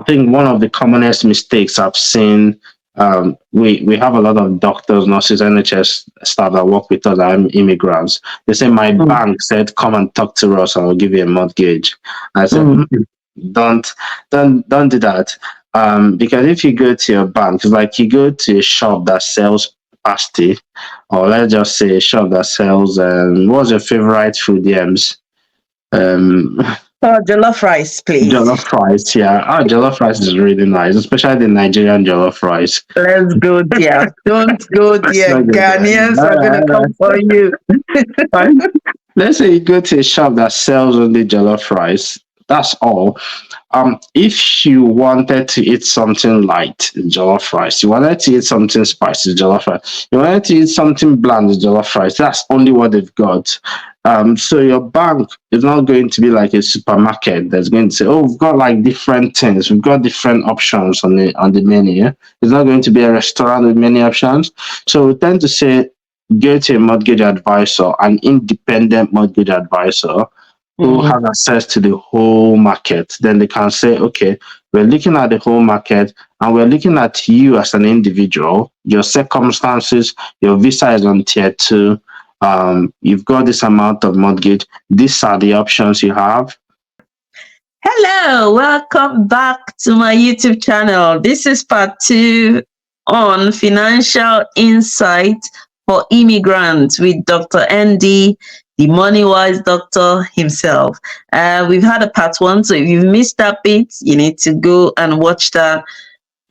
think one of the commonest mistakes I've seen. We have a lot of doctors, nurses, NHS staff that work with us that are immigrants. They say my Mm, bank said, "Come and talk to us, and we'll give you a mortgage." I said, mm. Don't, don't do that." Because if you go to your bank, it's like you go to a shop that sells pasty, or let's just say a shop that sells what's your favorite food, Yams? Um, Oh, jollof rice, please. Jollof rice, yeah. Oh, jollof rice is really nice, especially the Nigerian jollof rice. Let's go there. Don't go Let's there. not go there. Ghanaians All are right, going to all come for you. right. Let's say you go to a shop that sells only jollof rice. That's all. If you wanted to eat something light, jollof rice. You wanted to eat something spicy, jollof rice. You wanted to eat something bland, jollof rice. That's only what they've got. So your bank is not going to be like a supermarket that's going to say, "Oh, we've got like different things. We've got different options on the menu." It's not going to be a restaurant with many options. So we tend to say, go to a mortgage advisor, an independent mortgage advisor who Mm. has access to the whole market. Then they can say, "Okay, we're looking at the whole market and we're looking at you as an individual, your circumstances, your visa is on tier 2, you've got this amount of mortgage, these are the options you have." Hello, welcome back to my YouTube channel. This is part 2 on financial insight for immigrants with Dr. ND, the money wise doctor himself. We've had a part 1, so if you've missed that bit, you need to go and watch that.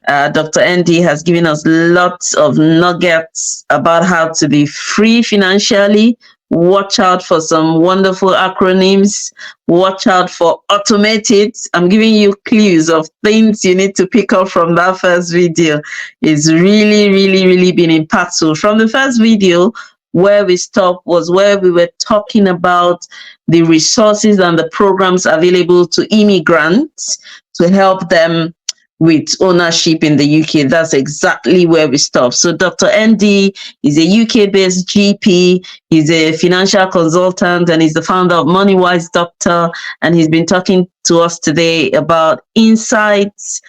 Dr. ND has given us lots of nuggets about how to be free financially. Watch out for some wonderful acronyms. Watch out for automated. I'm giving you clues of things you need to pick up from that first video. It's really, really, really been impactful. From the first video, where we stopped was where we were talking about the resources and the programs available to immigrants to help them with ownership in the UK. That's exactly where we stop. So Dr. ND is a UK-based GP. He's a financial consultant and he's the founder of MoneyWise Doctor. And he's been talking to us today about insights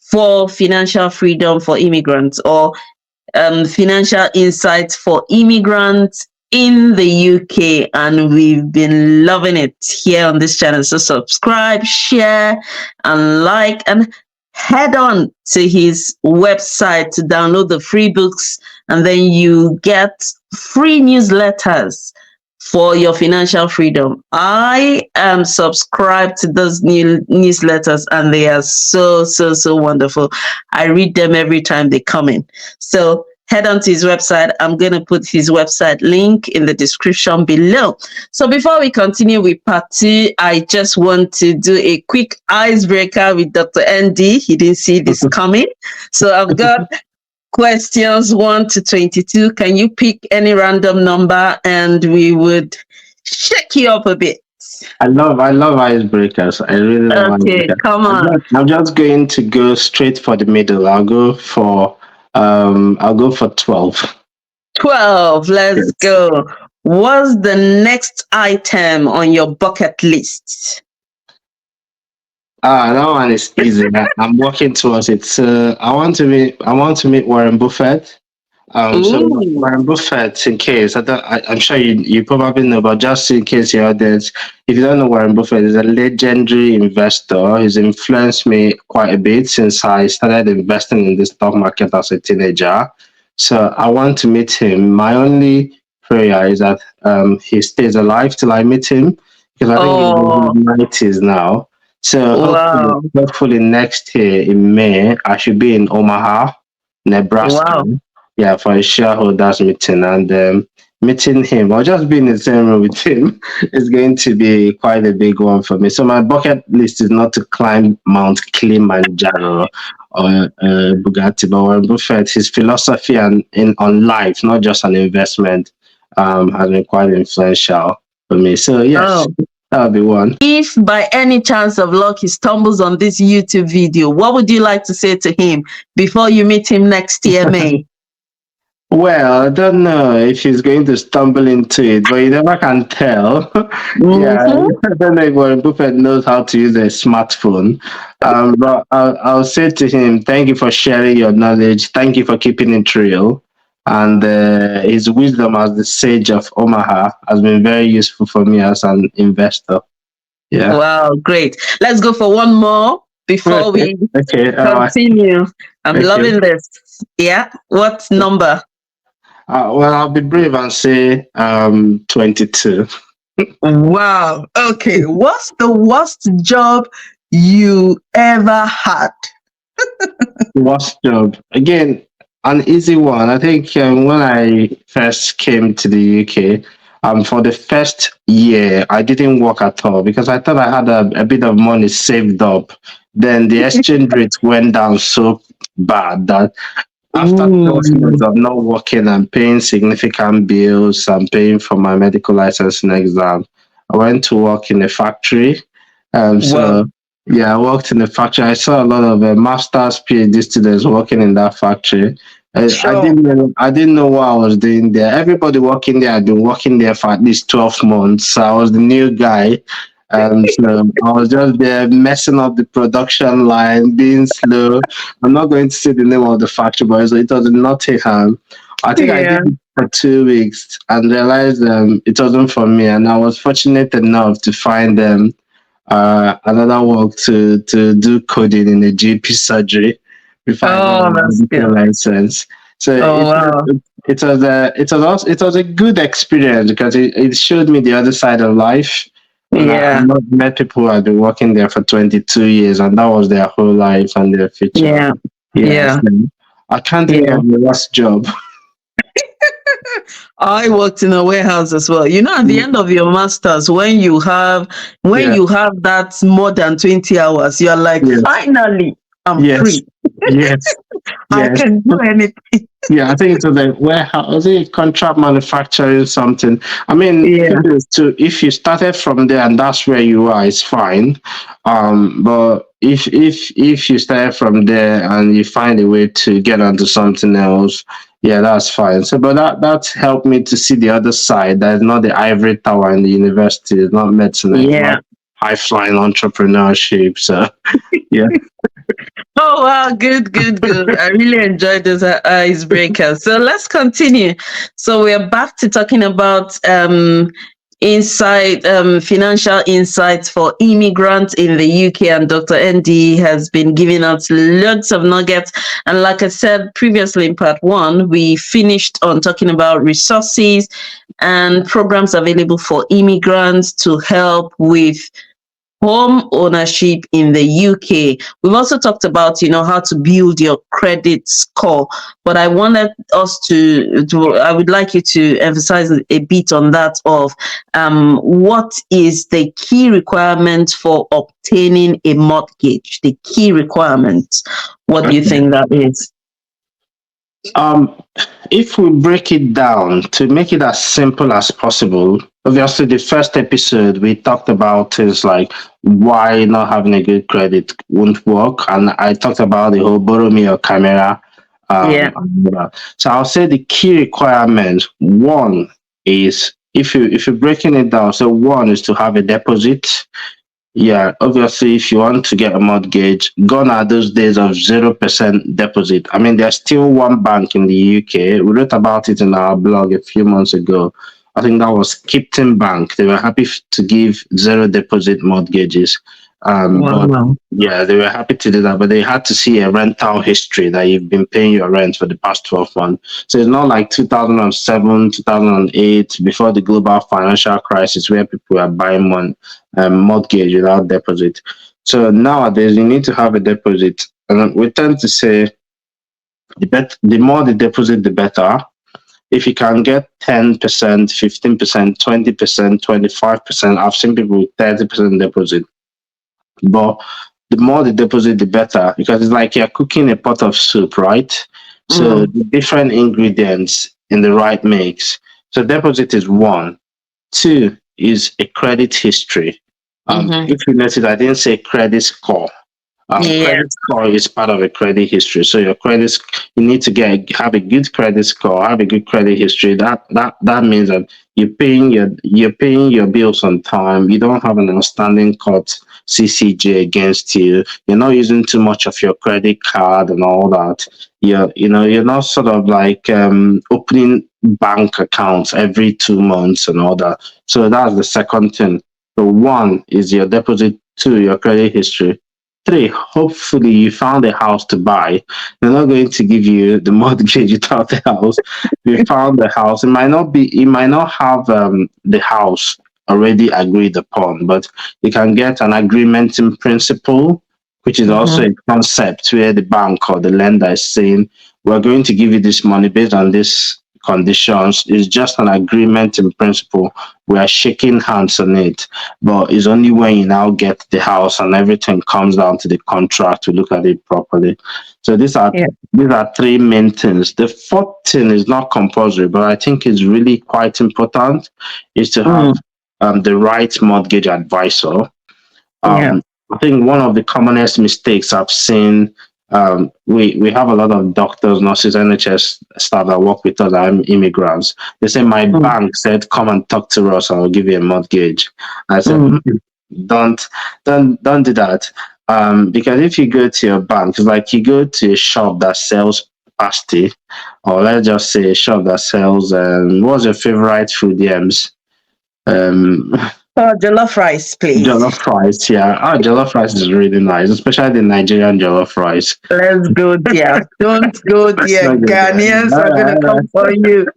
for financial freedom for immigrants, or financial insights for immigrants in the UK, and we've been loving it here on this channel. So subscribe, share, and like, and head on to his website to download the free books, and then you get free newsletters for your financial freedom. I am subscribed to those new newsletters, and they are so, so, so wonderful. I read them every time they come in. So head on to his website. I'm going to put his website link in the description below. So before we continue with part 2, I just want to do a quick icebreaker with Dr. ND. He didn't see this coming. So I've got questions 1 to 22. Can you pick any random number and we would shake you up a bit? I love icebreakers. I really love Okay, icebreakers. come on. I'm just going to go straight for the middle. I'll go for 12. 12. Let's Yes. go. What's the next item on your bucket list? That one is easy. I'm working towards it. So I want to meet Warren Buffett. So Ooh. Warren Buffett, in case I'm sure you probably know, but just in case you're audience, if you don't know, Warren Buffett is a legendary investor. He's influenced me quite a bit since I started investing in the stock market as a teenager. So I want to meet him. My only prayer is that he stays alive till I meet him, because I think he's in Oh, his 90s now. So wow. hopefully next year in May, I should be in Omaha, Nebraska. Wow. Yeah, for a shareholders meeting, and meeting him or just being in the same room with him is going to be quite a big one for me. So my bucket list is not to climb Mount Kilimanjaro or Bugatti, but Warren Buffett, his philosophy on life, not just an investment, has been quite influential for me. So yes, Oh. that would be one. If by any chance of luck he stumbles on this YouTube video, what would you like to say to him before you meet him next year, May? Well, I don't know if he's going to stumble into it, but you never can tell. Yeah, Mm-hmm. I don't know if Warren Buffett knows how to use a smartphone. But I'll say to him, thank you for sharing your knowledge. Thank you for keeping it real. And his wisdom as the sage of Omaha has been very useful for me as an investor. Yeah. Wow, great. Let's go for one more before Okay. we Okay. continue. I'm Okay. loving this. Yeah. What number? Well, I'll be brave and say 22. Wow. Okay. What's the worst job you ever had? Worst job. Again, an easy one. I think when I first came to the UK, for the first year, I didn't work at all because I thought I had a bit of money saved up. Then the exchange rate went down so bad that after 12 Ooh. months of not working and paying significant bills and paying for my medical licensing exam, I went to work in a factory. Wow. So yeah, I worked in the factory. I saw a lot of master's, PhD students working in that factory. Sure. I didn't know what I was doing there. Everybody working there had been working there for at least 12 months. So I was the new guy. And so I was just there messing up the production line, being slow. I'm not going to say the name of the factory, but it was in Nottingham. I think I Yeah. did it for 2 weeks and realized it wasn't for me. And I was fortunate enough to find another work to do coding in a GP surgery before I got Oh, my that's good. medical license. So Oh, wow. it was a good experience because it showed me the other side of life. And I Yeah. met people who had been working there for 22 years, and that was their whole life and their future. Yeah. Yes, Yeah. I can't think Yeah. of the worst job. I worked in a warehouse as well. You know, at the end of your masters, when Yeah, you have that more than 20 hours, you're like, yes, finally, I'm yes, free. yes, I yes. can do anything. Yeah, I think it was a warehouse, was it contract manufacturing something? I mean, Yeah. if you started from there and that's where you are, it's fine. But if you started from there and you find a way to get onto something else, yeah, that's fine. So, but that helped me to see the other side. That is not the ivory tower in the university. It's not medicine. It's not Yeah. high flying entrepreneurship. So, yeah. Oh wow, good, good, good. I really enjoyed this icebreaker. So let's continue. So we're back to talking about financial insights for immigrants in the UK, and Dr. ND has been giving us loads of nuggets. And like I said previously in part one, we finished on talking about resources and programs available for immigrants to help with home ownership in the UK. We've also talked about, how to build your credit score, but I wanted us I would like you to emphasize a bit on that of what is the key requirement for obtaining a mortgage, the key requirements. What do you Okay. think that is? Um, if we break it down to make it as simple as possible, obviously the first episode we talked about things like why not having a good credit won't work, and I talked about the whole borrow me your camera. Yeah. And all that. So I'll say the key requirements. One is if you're breaking it down, so one is to have a deposit. Yeah, obviously, if you want to get a mortgage, gone are those days of 0% deposit. I mean, there's still one bank in the UK. We wrote about it in our blog a few months ago. I think that was Kipton Bank. They were happy to give zero deposit mortgages. But Wow. yeah, they were happy to do that, but they had to see a rental history that you've been paying your rent for the past 12 months. So it's not like 2007, 2008, before the global financial crisis, where people were buying one mortgage without deposit. So nowadays, you need to have a deposit. And we tend to say the more the deposit, the better. If you can get 10%, 15%, 20%, 25%, I've seen people with 30% deposit. But the more the deposit, the better because it's like you're cooking a pot of soup, right? So Mm, the different ingredients in the right mix. So deposit is one. Two is a credit history. mm-hmm. If you notice, I didn't say credit score. Yeah. Credit score is part of a credit history. So your you need to have a good credit score, have a good credit history. That means that you're paying your bills on time. You don't have an outstanding court CCJ against you. You're not using too much of your credit card and all that. You're not sort of like opening bank accounts every 2 months and all that. So that's the second thing. So one is your deposit, two, your credit history. Three, hopefully you found a house to buy. They're not going to give you the mortgage without the house. You found the house. It might not have the house already agreed upon, but you can get an agreement in principle, which is also Mm-hmm. a concept where the bank or the lender is saying, we're going to give you this money based on these conditions. It's just an agreement in principle. We are shaking hands on it, but it's only when you now get the house and everything comes down to the contract to look at it properly. So Yeah. these are three main things. The fourth thing is not compulsory, but I think is really quite important, is to have Mm. the right mortgage advisor. Yeah. I think one of the commonest mistakes I've seen, we have a lot of doctors, nurses, NHS staff that work with us that are immigrants. They say, my Mm. bank said, come and talk to us and we'll give you a mortgage. I said, Mm. don't, don't do that. Because if you go to your bank, it's like you go to a shop that sells pasty, or let's just say a shop that sells, what's your favorite food, Yams? Um, Oh, jollof rice, please. Jollof rice, yeah. Ah, jollof rice is really nice, especially the Nigerian jollof rice. Let's go there. Don't go It's there. so good. Ghanaians are going to Alright, come for you.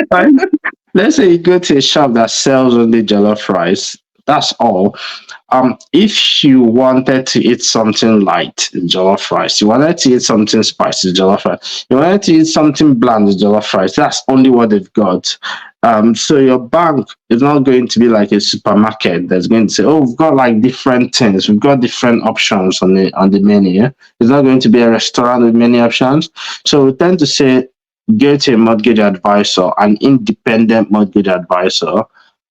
fine. Let's say you go to a shop that sells only jollof rice. That's all. If you wanted to eat something light, jollof rice. You wanted to eat something spicy, jollof rice. You wanted to eat something bland, jollof rice. That's only what they've got. So your bank is not going to be like a supermarket that's going to say, "Oh, we've got like different things. We've got different options on the menu." It's not going to be a restaurant with many options. So we tend to say, get a mortgage advisor, an independent mortgage advisor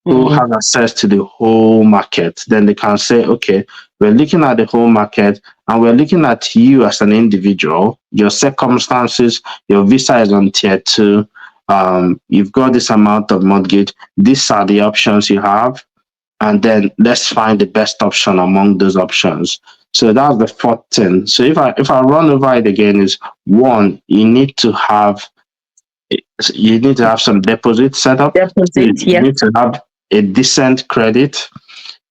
who Mm. have access to the whole market. Then they can say, okay, we're looking at the whole market and we're looking at you as an individual, your circumstances, your visa is on tier two, you've got this amount of mortgage, these are the options you have, and then let's find the best option among those options. So that's the fourth thing. So if I run over it again, is one, you need to have some deposit set up. Two, Deposit, you yeah. need to have a decent credit.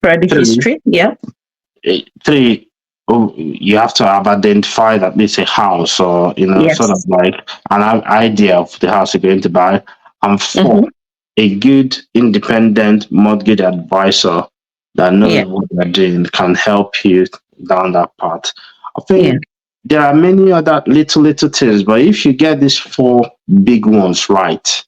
Credit Three, history, yeah. three, oh, you have to have identified at least a house or sort of Yes. like idea of the house you're going to buy. And four, Mm-hmm. a good independent mortgage advisor that Yeah. knows what they're doing can help you down that path. I Yeah. think there are many other little things, but if you get these four big ones right,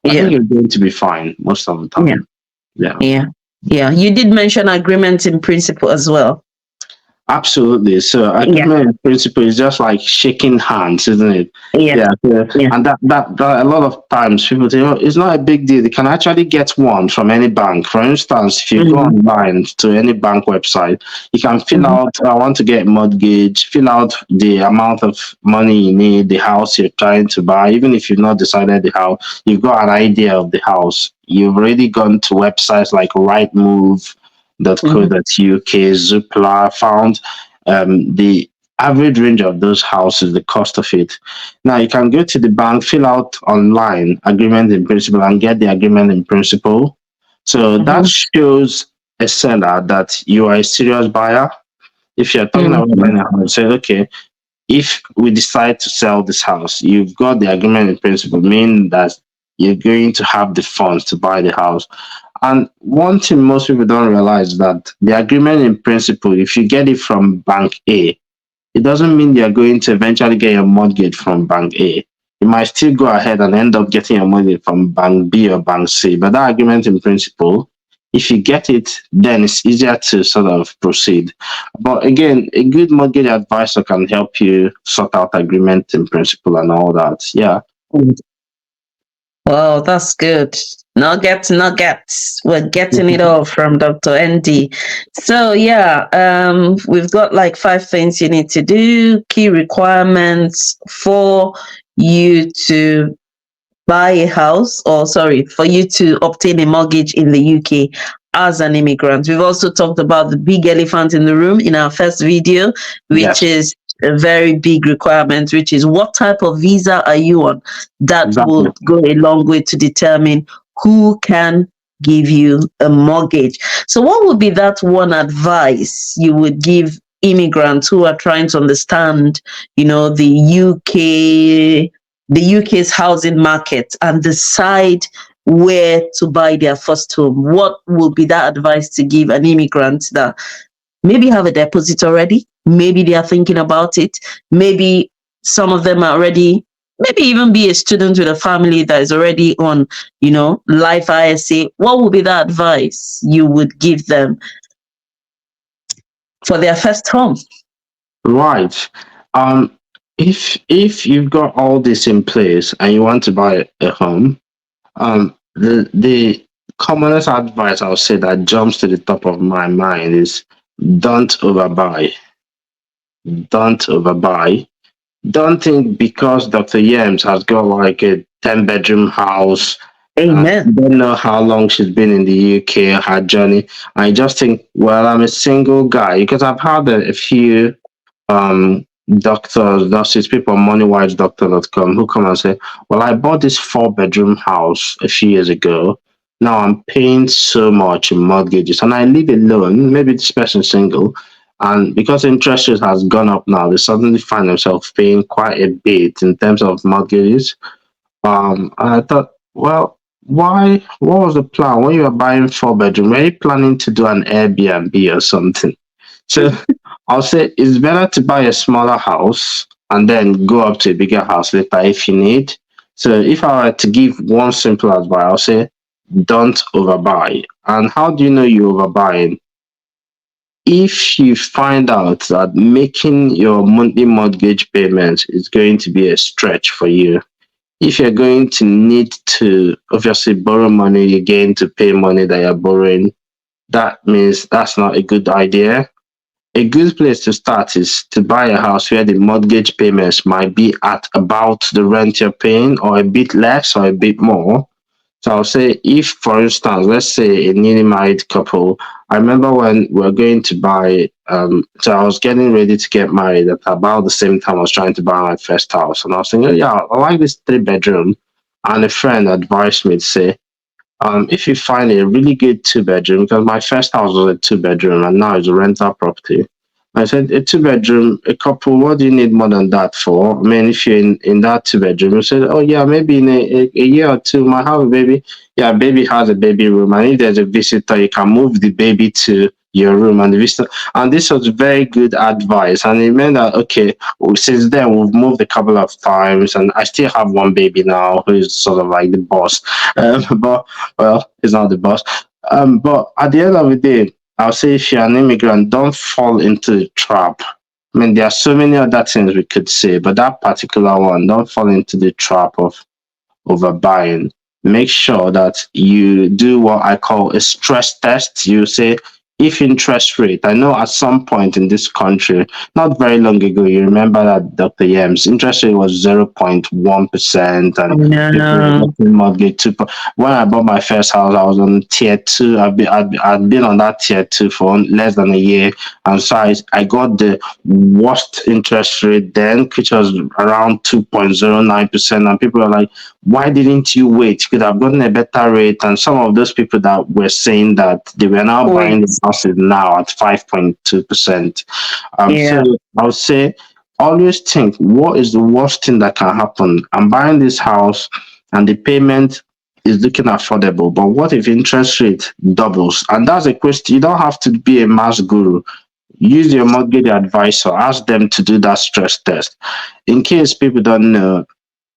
I think Yeah. you're going to be fine most of the Yeah. time. Yeah. Yeah. Yeah. You did mention agreement in principle as well. Absolutely. So Yeah. agreement in principle is just like shaking hands, isn't it? Yeah. Yeah. So, Yeah. and that a lot of times people say, oh, it's not a big deal. You can actually get one from any bank. For instance, if you go Mm-hmm. online to any bank website, you can fill Mm-hmm. out, I want to get mortgage, fill out the amount of money you need, the house you're trying to buy. Even if you've not decided the house, you've got an idea of the house. You've already gone to websites like Rightmove, Mm-hmm. .co.uk, Zoopla, found the average range of those houses, the cost of it. Now you can go to the bank, fill out online agreement in principle, and get the agreement in principle. So that Mm-hmm. shows a seller that you are a serious buyer. If you're talking about Mm-hmm. buying a house, say, okay, if we decide to sell this house, you've got the agreement in principle, meaning that you're going to have the funds to buy the house. And one thing most people don't realize that the agreement in principle, if you get it from bank A, it doesn't mean you're going to eventually get your mortgage from bank A. You might still go ahead and end up getting your mortgage from bank B or bank C. But that agreement in principle, if you get it, then it's easier to sort of proceed. But again, a good mortgage advisor can help you sort out agreement in principle and all that. Yeah. Wow, that's good. Nuggets, nuggets. We're getting it all from Dr. ND. So yeah, we've got like 5 things you need to do, key requirements for you to buy a house, or sorry, for you to obtain a mortgage in the UK as an immigrant. We've also talked about the big elephant in the room in our first video, which Yes, is a very big requirement, which is what type of visa are you on? That exactly. will go a long way to determine who can give you a mortgage. So, what would be that one advice you would give immigrants who are trying to understand, the UK's housing market and decide where to buy their first home? What would be that advice to give an immigrant that maybe have a deposit already? Maybe they are thinking about it. Maybe some of them are already, maybe even be a student with a family that is already on, life ISA. What would be the advice you would give them for their first home? Right. Um, if you've got all this in place and you want to buy a home, the commonest advice I'll say that jumps to the top of my mind is don't overbuy. Don't overbuy. Don't think because Dr. Yams has got like a 10-bedroom house, Amen. don't know how long she's been in the UK, her journey. I just think, well, I'm a single guy because I've had a few um doctors, nurses, people on moneywise.com who come and say, well, I bought this 4-bedroom house a few years ago. Now I'm paying so much in mortgages and I live alone. Maybe this person's single. And because interest rate has gone up now, they suddenly find themselves paying quite a bit in terms of mortgages. And I thought, well, why? What was the plan when you were buying 4 bedroom? Were you planning to do an Airbnb or something? So I'll say it's better to buy a smaller house and then go up to a bigger house later if you need. So if I were to give one simple advice, I'll say don't overbuy. And how do you know you're overbuying? If you find out that making your monthly mortgage payments is going to be a stretch for you, if you're going to need to obviously borrow money again to pay money that you're borrowing, that means that's not a good idea. A good place to start is to buy a house where the mortgage payments might be at about the rent you're paying, or a bit less or a bit more. So I'll say, if, for instance, let's say a newly married couple, I remember when we were going to buy, so I was getting ready to get married at about the same time I was trying to buy my first house. And I was thinking, oh, yeah, I like this 3 bedroom. And a friend advised me to say, if you find a really good 2 bedroom, because my first house was a 2 bedroom and now it's a rental property. I said, a 2 bedroom, a couple, what do you need more than that for? I mean, if you're in that 2 bedroom, you said, oh, yeah, maybe in a year or two, might have a baby. Yeah, baby has a baby room. And if there's a visitor, you can move the baby to your room and the visitor. And this was very good advice. And it meant that, okay, since then, we've moved a couple of times and I still have one baby now who is sort of like the boss. But well, he's not the boss. But at the end of the day, I'll say if you're an immigrant, don't fall into the trap. I mean, there are so many other things we could say, but that particular one, don't fall into the trap of overbuying. Make sure that you do what I call a stress test. You say, if interest rate, I know at some point in this country, not very long ago, you remember that Dr. Yams interest rate was 0.1% and people were No. getting mortgage 2. When I bought my first house, I was on tier two. I'd been on that tier two for less than a year. And so I got the worst interest rate then, which was around 2.09%. And people are like, why didn't you wait? You could have gotten a better rate. And some of those people that were saying that they were now buying Wait. the houses now at 5.2%. So Yeah. I would say always think, what is the worst thing that can happen? I'm buying this house and the payment is looking affordable, but what if interest rate doubles? And that's a question. You don't have to be a mass guru. Use your mortgage advisor, ask them to do that stress test. In case people don't know,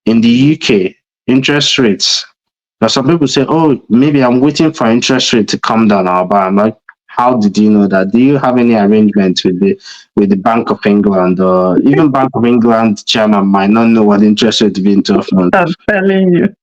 in the UK, interest rates. But some people say, "Oh, maybe I'm waiting for interest rate to come down." I'll buy. I'm like, how did you know that? Do you have any arrangement with the Bank of England, or even Bank of England chairman might not know what interest rate will be in 12 months? I'm telling you.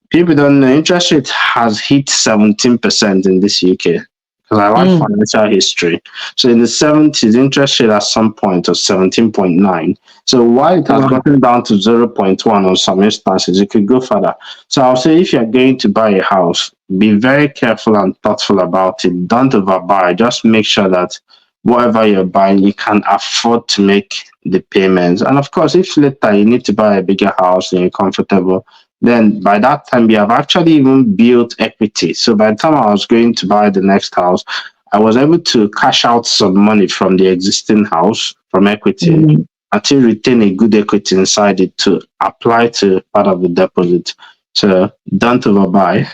People don't know interest rate has hit 17% in this UK. Because I like Mm. financial history. So in the 70s, interest rate at some point was 17.9. So while it has Wow. gotten down to 0.1 on some instances, it could go further. So I'll say if you're going to buy a house, be very careful and thoughtful about it. Don't overbuy. Just make sure that whatever you're buying, you can afford to make the payments. And of course, if later you need to buy a bigger house and you're comfortable, then by that time you have actually even built equity. So by the time I was going to buy the next house, I was able to cash out some money from the existing house from equity Mm. and to retain a good equity inside it to apply to part of the deposit. So don't overbuy.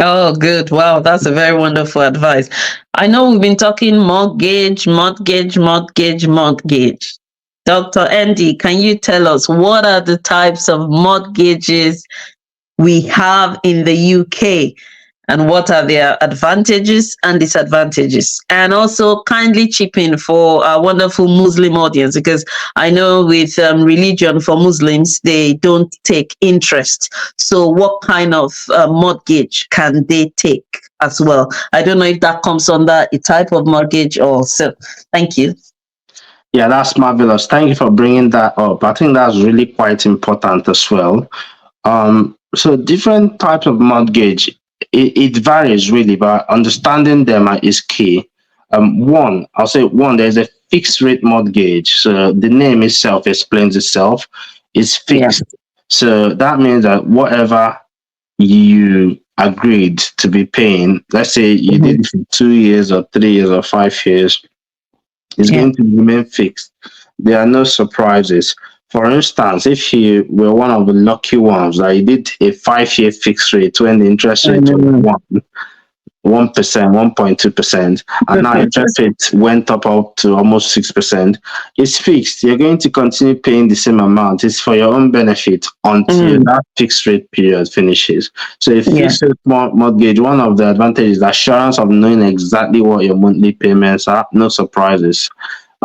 Oh, good. Wow, that's a very wonderful advice. I know we've been talking mortgage, mortgage, mortgage, mortgage. Dr. Andy, can you tell us what are the types of mortgages we have in the UK and what are their advantages and disadvantages? And also, kindly chip in for our wonderful Muslim audience because I know with religion for Muslims, they don't take interest. So, what kind of mortgage can they take as well? I don't know if that comes under a type of mortgage or so. Thank you. Yeah, that's marvelous. Thank you for bringing that up. I think that's really quite important as well. So different types of mortgage, it varies really, but understanding them is key. One, I'll say one, there's a fixed rate mortgage. So the name itself explains itself. It's Yeah. fixed. So that means that whatever you agreed to be paying, let's say you did Mhm. it for 2 years or 3 years or 5 years, is Yeah. going to remain fixed. There are no surprises. For instance, if you were one of the lucky ones that you did a 5 year fixed rate when the interest rate was Mm. 1%, 1.2%, and now interest rate went up to almost 6%, it's fixed. You're going to continue paying the same amount. It's for your own benefit until Mm. that fixed rate period finishes. So a Yeah. fixed rate mortgage, one of the advantages is the assurance of knowing exactly what your monthly payments are, no surprises.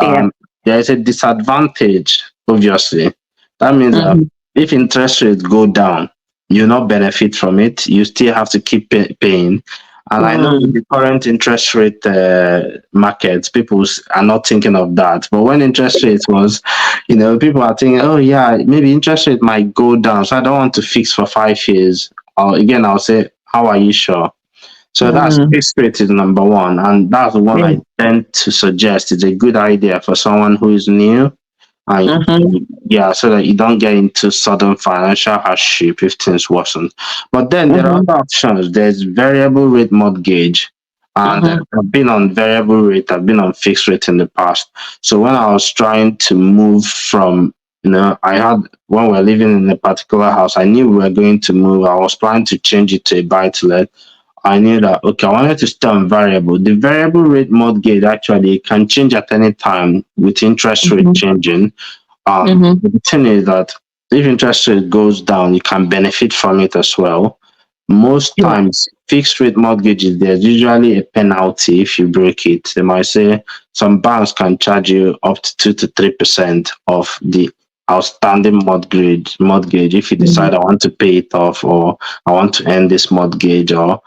Yeah. um, there is a disadvantage, obviously. That means that Mhm. if interest rates go down, you not benefit from it. You still have to keep paying. And I know with Mm. the current interest rate market, people are not thinking of that. But when interest rates was, people are thinking, oh yeah, maybe interest rate might go down. So I don't want to fix for 5 years. Or again, I'll say, how are you sure? So that's Mm. fixed rate is number one, and that's the one Yeah. I tend to suggest. It's a good idea for someone who is new, and Mhm. yeah, so that you don't get into sudden financial hardship if things worsen. But then there are Mhm. other options. There's variable rate mortgage, and Mhm. I've been on variable rate. I've been on fixed rate in the past. So when I was trying to move from, I had when we were living in a particular house, I knew we were going to move. I was planning to change it to a buy to let. I knew that, okay, I wanted to stay on variable. The variable rate mortgage actually can change at any time with interest rate Mhm. changing. Mhm. The thing is that if interest rate goes down, you can benefit from it as well. Most Yeah. times, fixed rate mortgages, there's usually a penalty if you break it. They might say some banks can charge you up to 2 to 3% of the outstanding mortgage if you Mhm. decide I want to pay it off, or I want to end this mortgage, or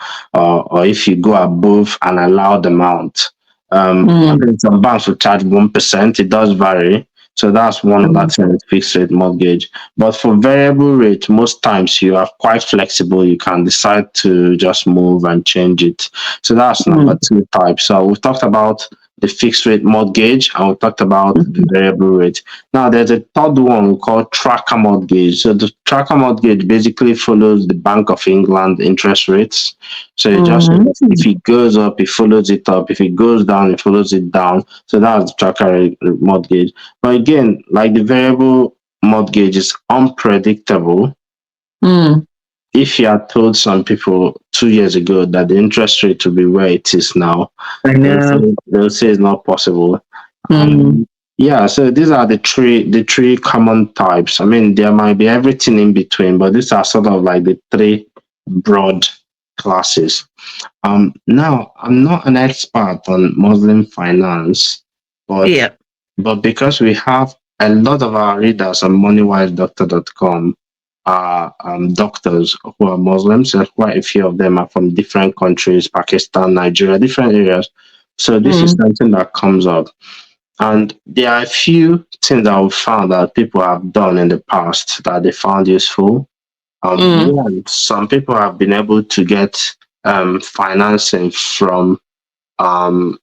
if you go above an allowed amount. I Mm. think some banks will charge 1%. It does vary. So that's one of that Mhm. thing with fixed rate mortgage. But for variable rate, most times you are quite flexible. You can decide to just move and change it. So that's number Mm. two type. So we've talked about the fixed rate mortgage and we talked about the Mhm. variable rate. Now there's a third one we call tracker mortgage. So the tracker mortgage basically follows the Bank of England interest rates. So it just if Mhm. it goes up, it follows it up. If it goes down, it follows it down. So that's the tracker mortgage. But again, like the variable mortgage is unpredictable. Mm. If you had told some people 2 years ago that the interest rate will be where it is now, I know. they'll say it's not possible. Mm. Yeah, so these are the three common types. I mean, there might be everything in between, but these are sort of like the three broad classes. Now I'm not an expert on Muslim finance, but Yeah. because we have a lot of our readers on moneywise.com, are doctors who are Muslims. And quite a few of them are from different countries, Pakistan, Nigeria, different areas. So this is Mm, something that comes up. And there are a few things that we found that people have done in the past that they found useful. mm. One, some people have been able to get financing from um,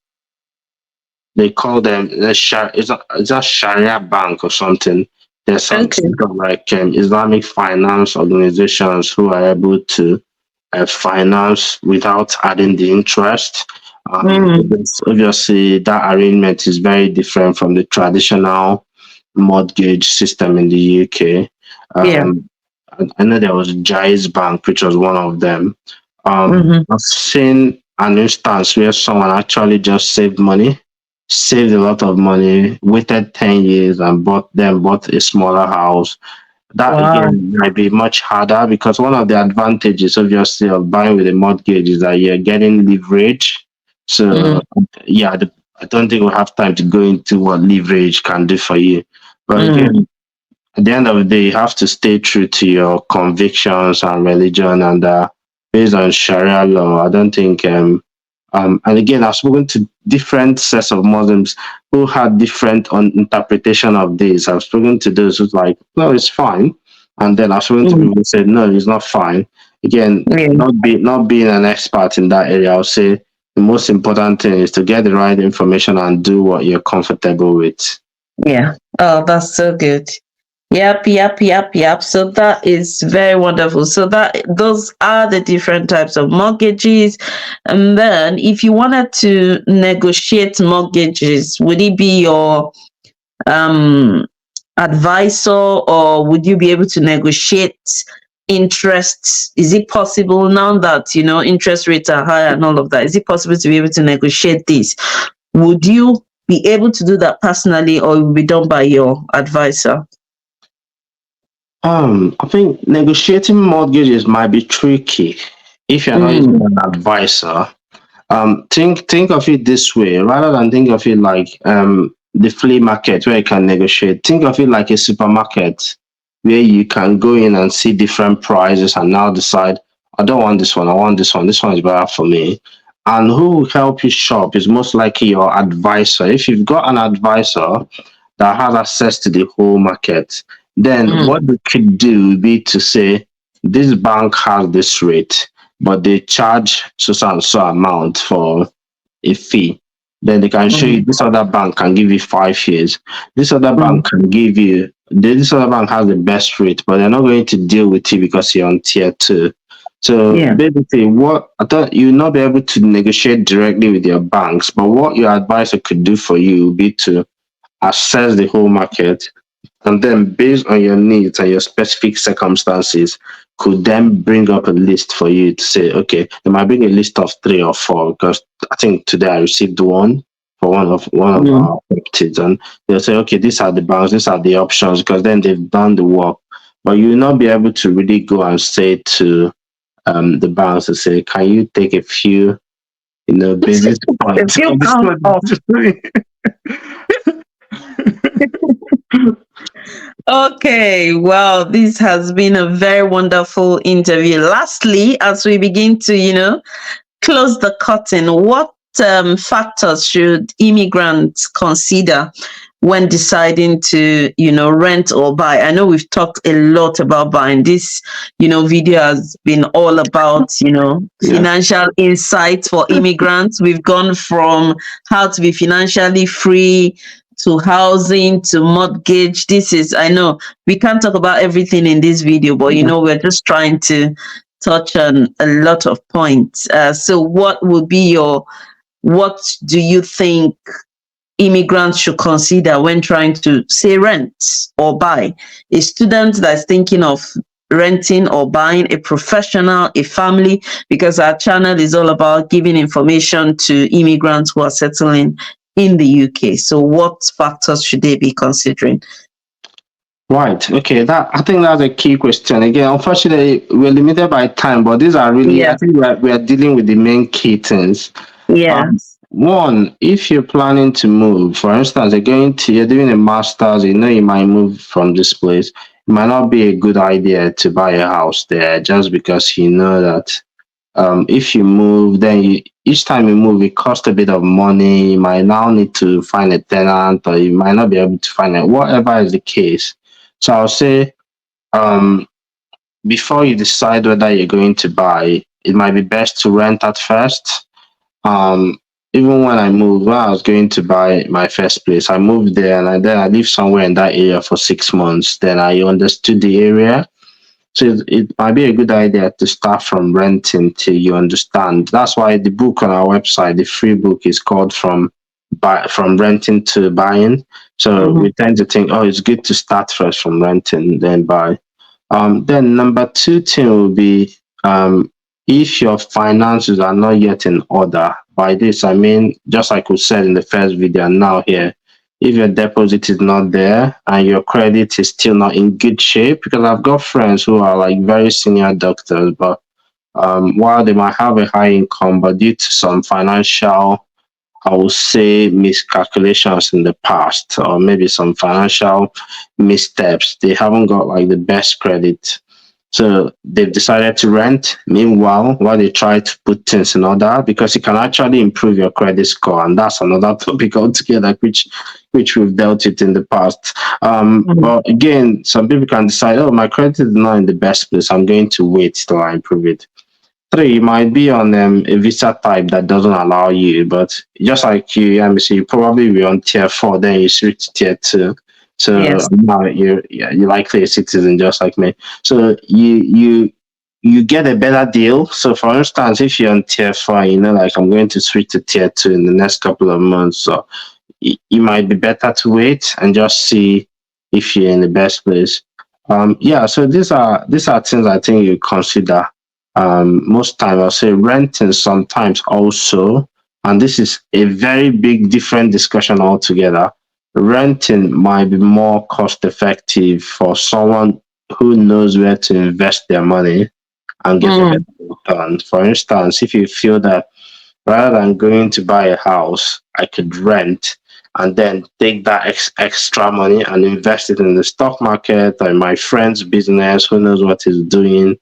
they call them it's a Sharia bank or something. There's some Okay. sort of like Islamic finance organizations who are able to finance without adding the interest. Mm, Obviously, that arrangement is very different from the traditional mortgage system in the UK. yeah. I know there was Jais Bank, which was one of them. Mm-hmm. I've seen an instance where someone actually just saved money, saved a lot of money, waited 10 years and bought a smaller house. That Wow. again might be much harder because one of the advantages obviously of buying with a mortgage is that you're getting leverage. Mm, So yeah, I don't think we'll have time to go into what leverage can do for you. But mm, again, at the end of the day, you have to stay true to your convictions and religion, and based on Sharia law, I don't think. And again, I've spoken to different sets of Muslims who had different interpretation of this. I've spoken to those who's like, no, it's fine, and then I've spoken to mm. people who said, no, it's not fine. Again, Yeah. not being an expert in that area, I'll say the most important thing is to get the right information and do what you're comfortable with. Yeah. Oh, that's so good. Yep, yep, yep, yep. So that is very wonderful. So that those are the different types of mortgages. And then if you wanted to negotiate mortgages, would it be your um advisor, or would you be able to negotiate interest? Is it possible now that interest rates are high and all of that? Is it possible to be able to negotiate this? Would you be able to do that personally, or it will be done by your advisor? I think negotiating mortgages might be tricky if you're not using Mm, an advisor. Think of it this way, rather than think of it like the flea market where you can negotiate. Think of it like a supermarket where you can go in and see different prices and now decide, I don't want this one, I want this one. This one is better for me. And who will help you shop is most likely your advisor. If you've got an advisor that has access to the whole market, then mm, what you could do would be to say, this bank has this rate, but they charge so and so amount for a fee. Then they can show you mm, this other bank can give you 5 years. This other mm. bank can give you this other bank has the best rate, but they're not going to deal with you because you're on tier two. So Yeah. basically, what I thought you'll not be able to negotiate directly with your banks, but what your advisor could do for you would be to assess the whole market and then based on your needs and your specific circumstances could then bring up a list for you to say, okay, they might bring a list of three or four because I think today I received one for one of Mm. our properties, and they'll say, okay, these are the banks, these are the options, because then they've done the work. But you will not be able to really go and say to the banks to say, can you take a few, basis A points few on this pounds one? off. Okay, well, this has been a very wonderful interview. Lastly, as we begin to, close the curtain, what factors should immigrants consider when deciding to, rent or buy? I know we've talked a lot about buying. This, video has been all about, Yeah. financial insights for immigrants. We've gone from how to be financially free to housing to mortgage. This is, I know we can't talk about everything in this video, but we're just trying to touch on a lot of points. So what do you think immigrants should consider when trying to say rent or buy? A student that's thinking of renting or buying, a professional, a family, because our channel is all about giving information to immigrants who are settling in the UK. So what factors should they be considering? Right. Okay. That I think that's a key question. Again, unfortunately, we're limited by time, but these are really I Yeah. think we are dealing with the main key things. Yes. One, if you're planning to move, for instance, you're doing a master's, you might move from this place. it might not be a good idea to buy a house there just because you know that if you move, then each time you move, it costs a bit of money. You might now need to find a tenant, or you might not be able to find it, whatever is the case. So I'll say, um, before you decide whether you're going to buy, it might be best to rent at first. Um, Even when I moved, when I was going to buy my first place, I moved there and then I lived somewhere in that area for 6 months. Then I understood the area, so it might be a good idea to start from renting till you understand. That's why the book on our website, the free book, is called from renting to buying. So Mhm. we tend to think, oh, it's good to start first from renting, then buy. Then number two thing will be, if your finances are not yet in order. By this I mean, just like we said in the first video and now here, if your deposit is not there and your credit is still not in good shape, because I've got friends who are like very senior doctors, but while they might have a high income, but due to some financial, I would say, miscalculations in the past, or maybe some financial missteps, they haven't got like the best credit. So they've decided to rent. Meanwhile, while they try to put things in order, because it can actually improve your credit score, and that's another topic altogether, which we've dealt with in the past. Mhm. But again, some people can decide, oh, my credit is not in the best place. I'm going to wait till I improve it. Three, you might be on a visa type that doesn't allow you, but just like you, MBC, you probably be on tier four, then you switch to tier two. So Yes. now you're likely a citizen just like me. So you get a better deal. So for instance, if you're on tier four, you know, like I'm going to switch to tier two in the next couple of months. So it might be better to wait and just see if you're in the best place. Yeah, so these are things I think you consider. Most time I'll say renting sometimes also, and this is a very big different discussion altogether. Renting might be more cost effective for someone who knows where to invest their money and get a better Mm. return. For instance, if you feel that rather than going to buy a house, I could rent and then take that extra money and invest it in the stock market or in my friend's business, who knows what he's doing.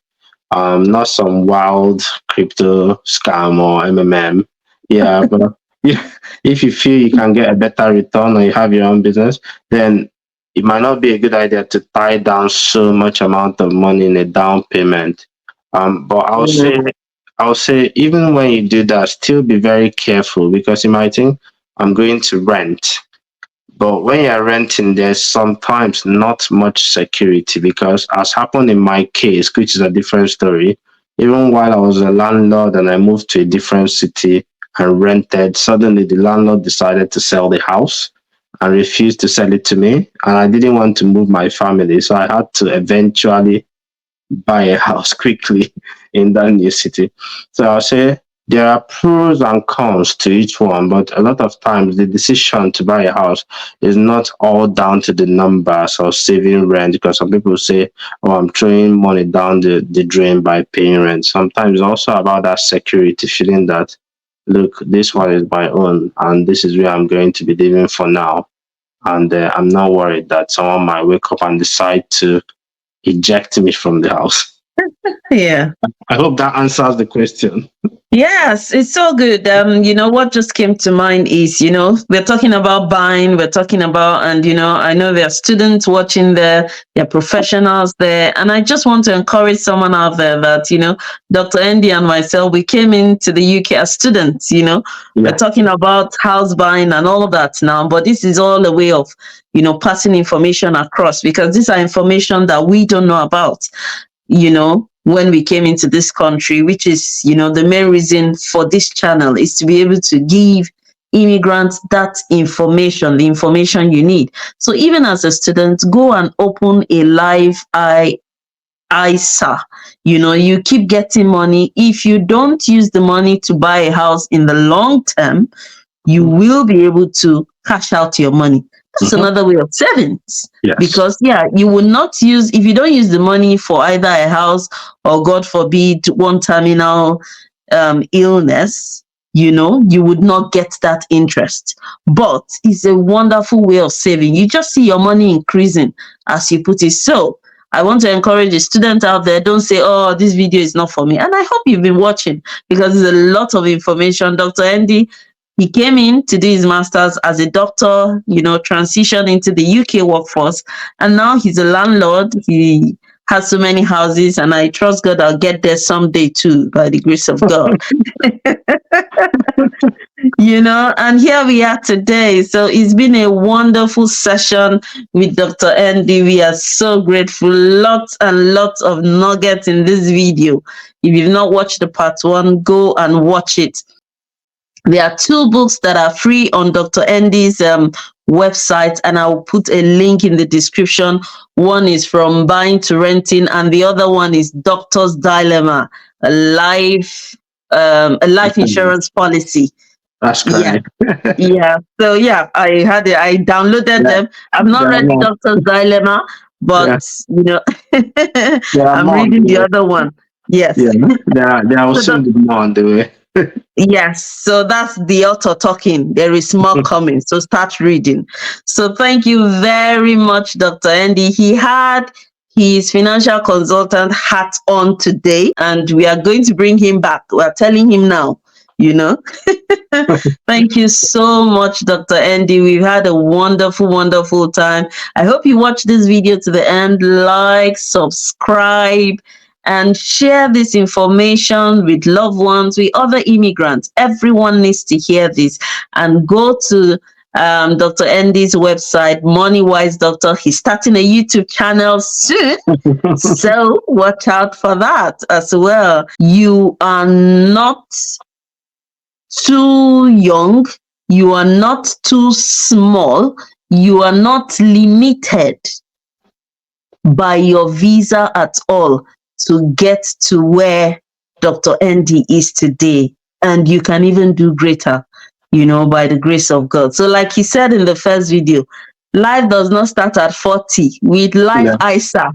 Not some wild crypto scam or MMM. Yeah, but if you feel you can get a better return or you have your own business, then it might not be a good idea to tie down so much amount of money in a down payment. But Mm. I'll say even when you do that, still be very careful because you might think I'm going to rent. But when you're renting, there's sometimes not much security because, as happened in my case, which is a different story, even while I was a landlord and I moved to a different city and rented, suddenly the landlord decided to sell the house and refused to sell it to me. And I didn't want to move my family, so I had to eventually buy a house quickly in that new city. So I'll say there are pros and cons to each one, but a lot of times the decision to buy a house is not all down to the numbers or saving rent because some people say, oh, I'm throwing money down the drain by paying rent. Sometimes it's also about that security feeling that, look, this one is my own and this is where I'm going to be living for now. And I'm not worried that someone might wake up and decide to eject me from the house. Yeah. I hope that answers the question. Yes, it's so good. What just came to mind is, we're talking about buying, we're talking about, and I know there are students watching there are professionals there, and I just want to encourage someone out there that, Dr. Andy and myself, we came into the UK as students, we're Yeah. talking about house buying and all of that now, but this is all a way of, passing information across because these are information that we don't know about when we came into this country, which is, the main reason for this channel is to be able to give immigrants that information, the information you need. So even as a student, go and open a live ISA. You keep getting money. If you don't use the money to buy a house in the long term, you will be able to cash out your money. That's Mhm. another way of savings. Yes. Because yeah, you will not use if you don't use the money for either a house or God forbid one terminal illness, you would not get that interest. But it's a wonderful way of saving. You just see your money increasing as you put it. So I want to encourage the students out there, don't say, oh, this video is not for me. And I hope you've been watching, because there's a lot of information. Dr. Andy, he came in to do his master's as a doctor, transitioned into the UK workforce, and now he's a landlord. He has so many houses, and I trust God I'll get there someday too, by the grace of God. And here we are today. So it's been a wonderful session with Dr. Andy. We are so grateful. Lots and lots of nuggets in this video. If you've not watched the part 1, go and watch it. There are 2 books that are free on Dr. Andy's website, and I'll put a link in the description. One is From Buying to Renting, and the other one is Doctor's Dilemma, a life insurance policy. That's correct. Yeah. So yeah, I downloaded them. I'm not read Doctor's Dilemma, but I'm reading the other one. Yes. Yeah, there are also more on the way. Yes, so that's the author talking. There is more coming, so start reading. So thank you very much, Dr. Andy. He had his financial consultant hat on today, and we are going to bring him back. We're telling him now, Thank you so much, Dr. Andy. We've had a wonderful, wonderful time. I hope you watch this video to the end. Like, subscribe, and share this information with loved ones, with other immigrants. Everyone needs to hear this. And go to Dr. Andy's website, MoneyWise Doctor. He's starting a YouTube channel soon, so watch out for that as well. You are not too young, you are not too small, you are not limited by your visa at all to get to where Dr. Andy is today. And you can even do greater, by the grace of God. So like he said in the first video, life does not start at 40 with Life ISA.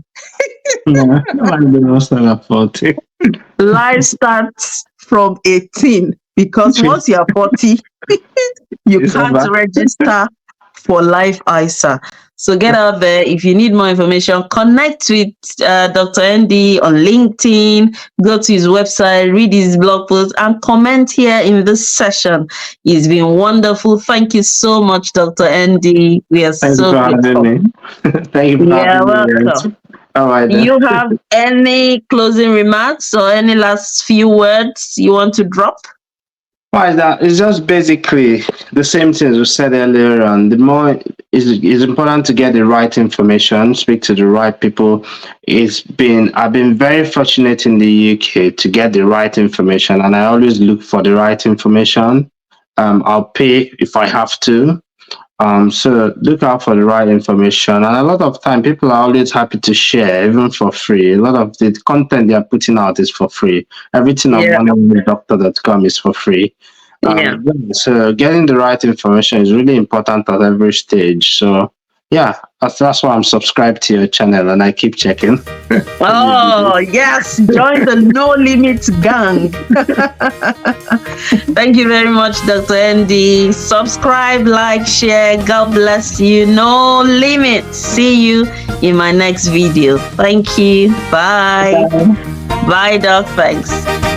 Life does not start at 40. Life starts from 18, because once you are 40, you can't register for Life ISA. So get out there. If you need more information, connect with Dr. Andy on LinkedIn, go to his website, read his blog post, and comment here in this session. It's been wonderful. Thank you so much, Dr. Andy. We are so grateful. Thank you for having me. Welcome. All right, do you have any closing remarks or any last few words you want to drop? Why is that? It's just basically the same thing as we said earlier on. The more it's important to get the right information, speak to the right people. I've been very fortunate in the UK to get the right information, and I always look for the right information. I'll pay if I have to. So look out for the right information, and a lot of time people are always happy to share, even for free. A lot of the content they are putting out is for free. Everything on moneywise.com is for free. So getting the right information is really important at every stage. So yeah, that's why I'm subscribed to your channel and I keep checking. Oh yes, join the No Limits gang. Thank you very much, Dr. Andy. Subscribe, like, share. God bless you. No limits. See you in my next video. Thank you. Bye. Bye, Doc. Thanks.